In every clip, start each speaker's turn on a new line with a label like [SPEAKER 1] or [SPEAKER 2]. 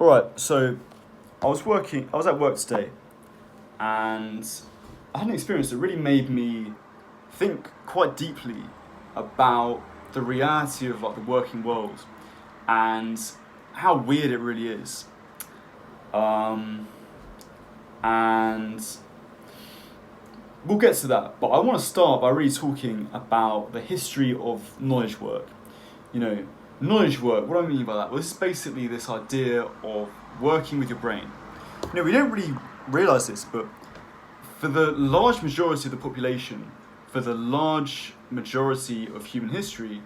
[SPEAKER 1] All right, so I was at work today, and I had an experience that really made me think quite deeply about the reality of like the working world and how weird it really is. Um, and we'll get to that, but I want to start by really talking about the history of knowledge work. You know, knowledge work, what do I mean by that? Well, this is basically this idea of working with your brain. We don't really realise this, but for the large majority of the population, for the large majority of human history,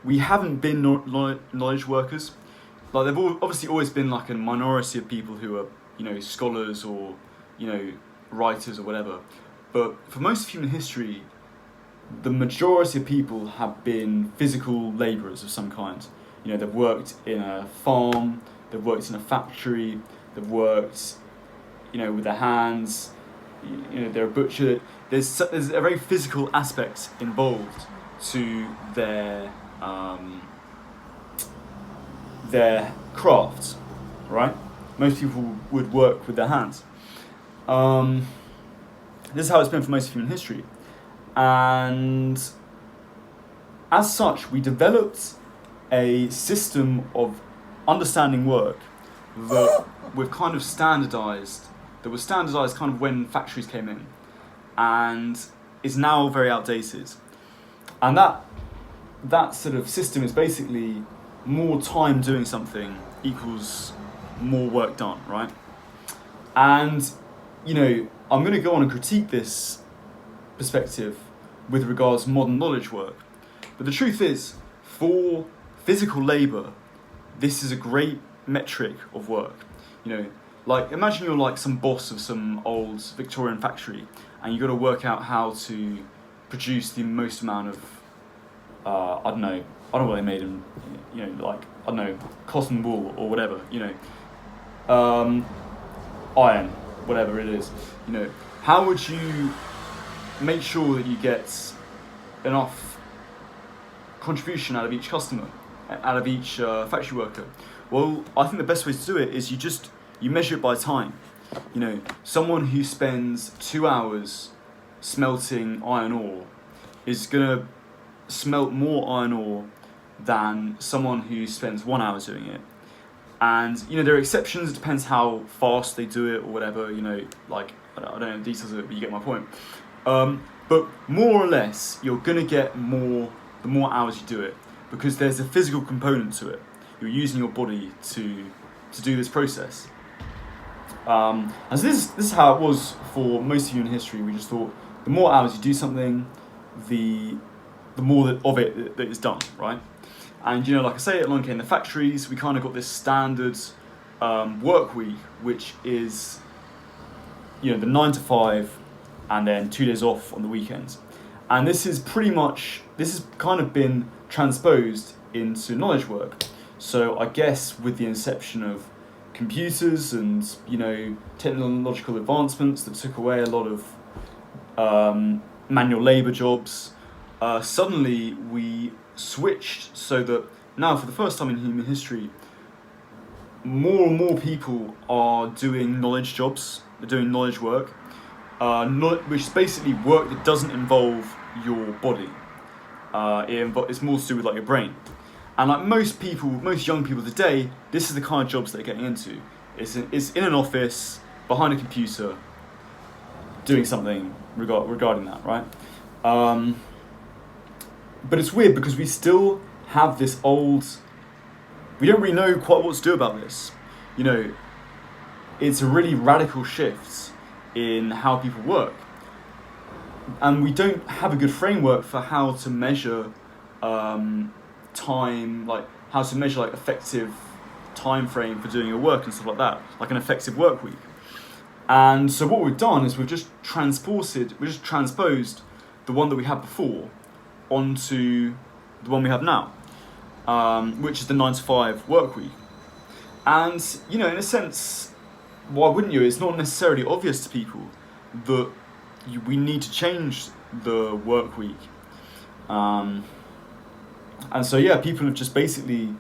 [SPEAKER 1] we haven't been knowledge workers. Like there've obviously always been like a minority of people who are, scholars or, writers or whatever. But for most of human history, the majority of people have been physical labourers of some kind. They've worked in a farm, they've worked in a factory, they've worked, with their hands. They're a butcher. There's a very physical aspect involved to their craft, right? Most people would work with their hands. This is how it's been for most of human history. And as such, we developed a system of understanding work that we've kind of standardized, that was standardized kind of when factories came in, and is now very outdated. And that sort of system is basically more time doing something equals more work done, right? And, I'm going to go on and critique this perspective with regards to modern knowledge work. But the truth is, for physical labour, this is a great metric of work. Like imagine you're like some boss of some old Victorian factory and you've got to work out how to produce the most amount of, I don't know what they made in, cotton wool or whatever, iron, whatever it is, how would you make sure that you get enough contribution out of each customer, out of each factory worker? Well, I think the best way to do it is you measure it by time. Someone who spends 2 hours smelting iron ore is gonna smelt more iron ore than someone who spends 1 hour doing it. And there are exceptions. It depends how fast they do it or whatever. I don't know the details of it, but you get my point. But more or less, you're gonna get more the more hours you do it, because there's a physical component to it. You're using your body to do this process. And so this is how it was for most of human history. We just thought the more hours you do something, the more of it that is done, right? And like I say, along came the factories. We kind of got this standard work week, which is the 9 to 5, and then 2 days off on the weekends. And this has kind of been transposed into knowledge work. So I guess with the inception of computers and technological advancements that took away a lot of manual labour jobs, suddenly we switched so that now, for the first time in human history, more and more people are doing knowledge jobs. They're doing knowledge work, which is basically work that doesn't involve your body. It's more to do with like your brain. And like most young people today, this is the kind of jobs they're getting into. It's in an office, behind a computer, doing something regarding that, right? But it's weird because we still have this we don't really know quite what to do about this. It's a really radical shift in how people work. And we don't have a good framework for how to measure time, like how to measure like effective time frame for doing your work and stuff like that, like an effective work week. And so what we've done is we've just transposed the one that we had before onto the one we have now, which is the 9 to 5 work week. And in a sense, why wouldn't you? It's not necessarily obvious to people that we need to change the work week. And so people have just basically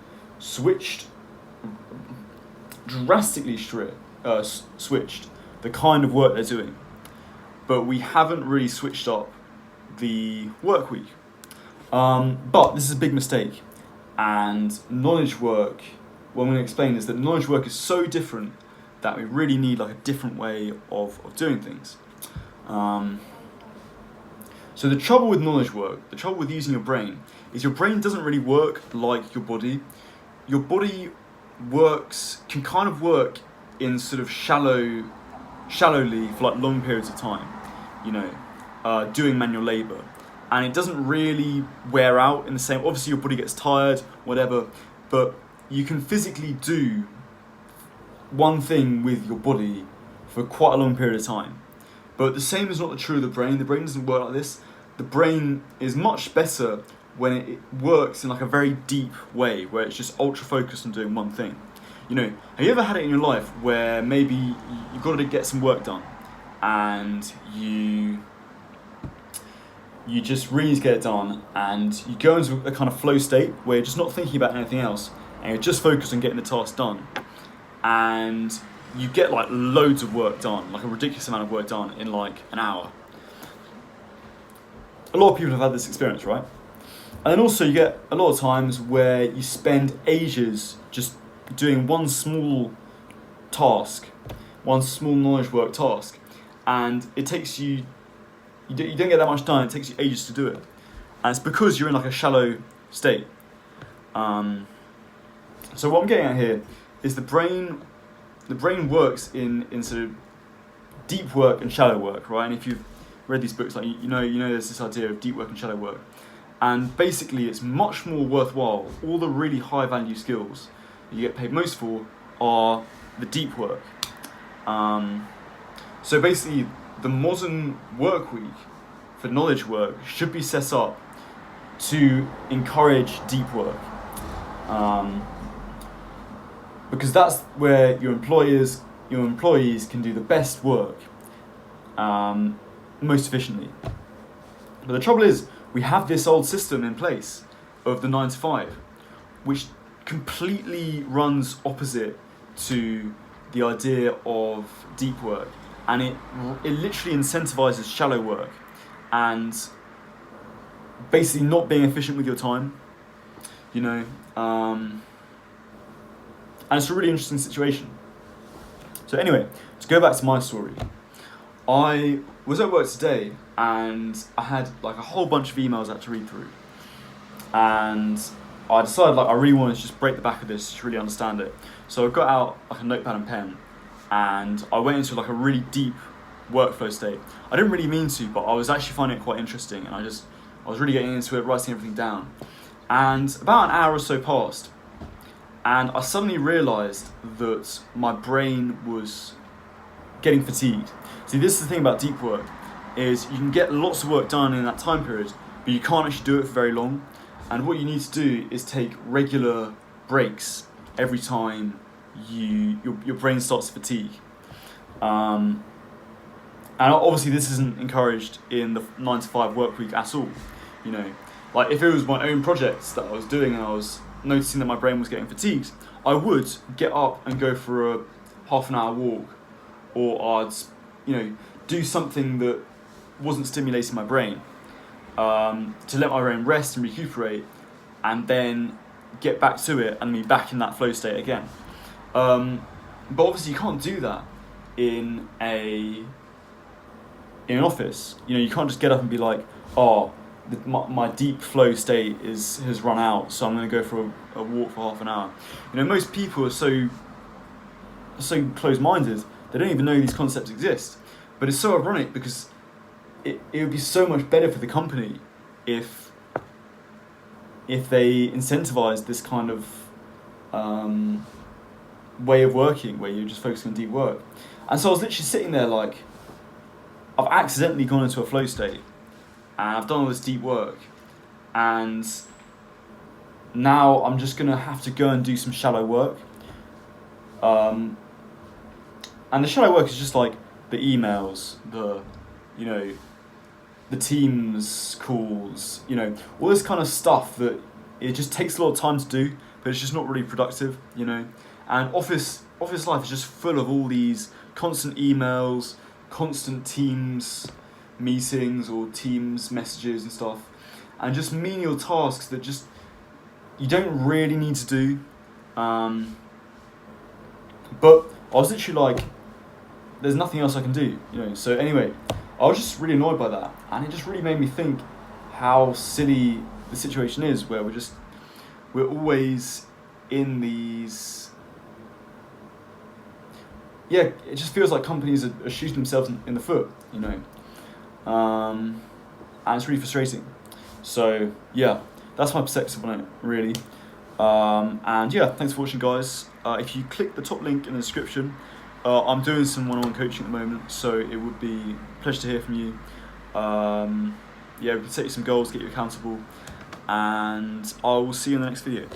[SPEAKER 1] drastically switched the kind of work they're doing, but we haven't really switched up the work week. But this is a big mistake, and knowledge work, what I'm going to explain is that knowledge work is so different that we really need like a different way of doing things. So the trouble with knowledge work, the trouble with using your brain, is your brain doesn't really work like your body. Your body can kind of work in sort of shallowly for like long periods of time, doing manual labour. And it doesn't really wear out in the same, obviously your body gets tired, whatever, but you can physically do one thing with your body for quite a long period of time. But the same is not true of the brain. The brain doesn't work like this. The brain is much better when it works in like a very deep way, where it's just ultra focused on doing one thing. Have you ever had it in your life where maybe you've got to get some work done and you just really need to get it done, and you go into a kind of flow state where you're just not thinking about anything else and you're just focused on getting the task done, and you get like loads of work done, like a ridiculous amount of work done in like an hour. A lot of people have had this experience, right? And then also you get a lot of times where you spend ages just doing one small task, one small knowledge work task, and it takes you don't get that much done, it takes you ages to do it. And it's because you're in like a shallow state. So what I'm getting at here is the brain works in sort of deep work and shallow work, right? And if you've read these books, like you know there's this idea of deep work and shallow work. And basically it's much more worthwhile. All the really high value skills that you get paid most for are the deep work. So basically the modern work week for knowledge work should be set up to encourage deep work. Because that's where your employees can do the best work most efficiently. But the trouble is, we have this old system in place of the 9 to 5, which completely runs opposite to the idea of deep work, and it literally incentivizes shallow work and basically not being efficient with your time, and it's a really interesting situation. So anyway, to go back to my story, I was at work today and I had like a whole bunch of emails I had to read through, and I decided like I really wanted to just break the back of this to really understand it. So I got out like a notepad and pen and I went into like a really deep workflow state. I didn't really mean to, but I was actually finding it quite interesting, and I was really getting into it, writing everything down. And about an hour or so passed, and I suddenly realised that my brain was getting fatigued. See, this is the thing about deep work, is you can get lots of work done in that time period, but you can't actually do it for very long. And what you need to do is take regular breaks every time your brain starts to fatigue. And obviously this isn't encouraged in the 9 to 5 work week at all. Like if it was my own projects that I was doing and I was noticing that my brain was getting fatigued, I would get up and go for a half an hour walk, or I'd do something that wasn't stimulating my brain, to let my brain rest and recuperate, and then get back to it and be back in that flow state again. But obviously you can't do that in an office. You can't just get up and be like, my deep flow state has run out, so I'm going to go for a walk for half an hour. Most people are so closed-minded, they don't even know these concepts exist. But it's so ironic, because it would be so much better for the company if they incentivized this kind of way of working where you're just focusing on deep work. And so I was literally sitting there like, I've accidentally gone into a flow state and I've done all this deep work, and now I'm just going to have to go and do some shallow work. And the shallow work is just like the emails, the Teams calls, all this kind of stuff that it just takes a lot of time to do, but it's just not really productive, And And office life is just full of all these constant emails, constant Teams meetings or Teams messages and stuff, and just menial tasks that just you don't really need to do. But I was literally like, there's nothing else I can do, So anyway, I was just really annoyed by that, and it just really made me think how silly the situation is, where we're always in these. Yeah, it just feels like companies are shooting themselves in the foot, and it's really frustrating. So yeah, that's my perspective on it, really. And yeah, thanks for watching, guys. If you click the top link in the description, I'm doing some one-on-one coaching at the moment, so it would be a pleasure to hear from you. Yeah, we can set you some goals, get you accountable, and I will see you in the next video.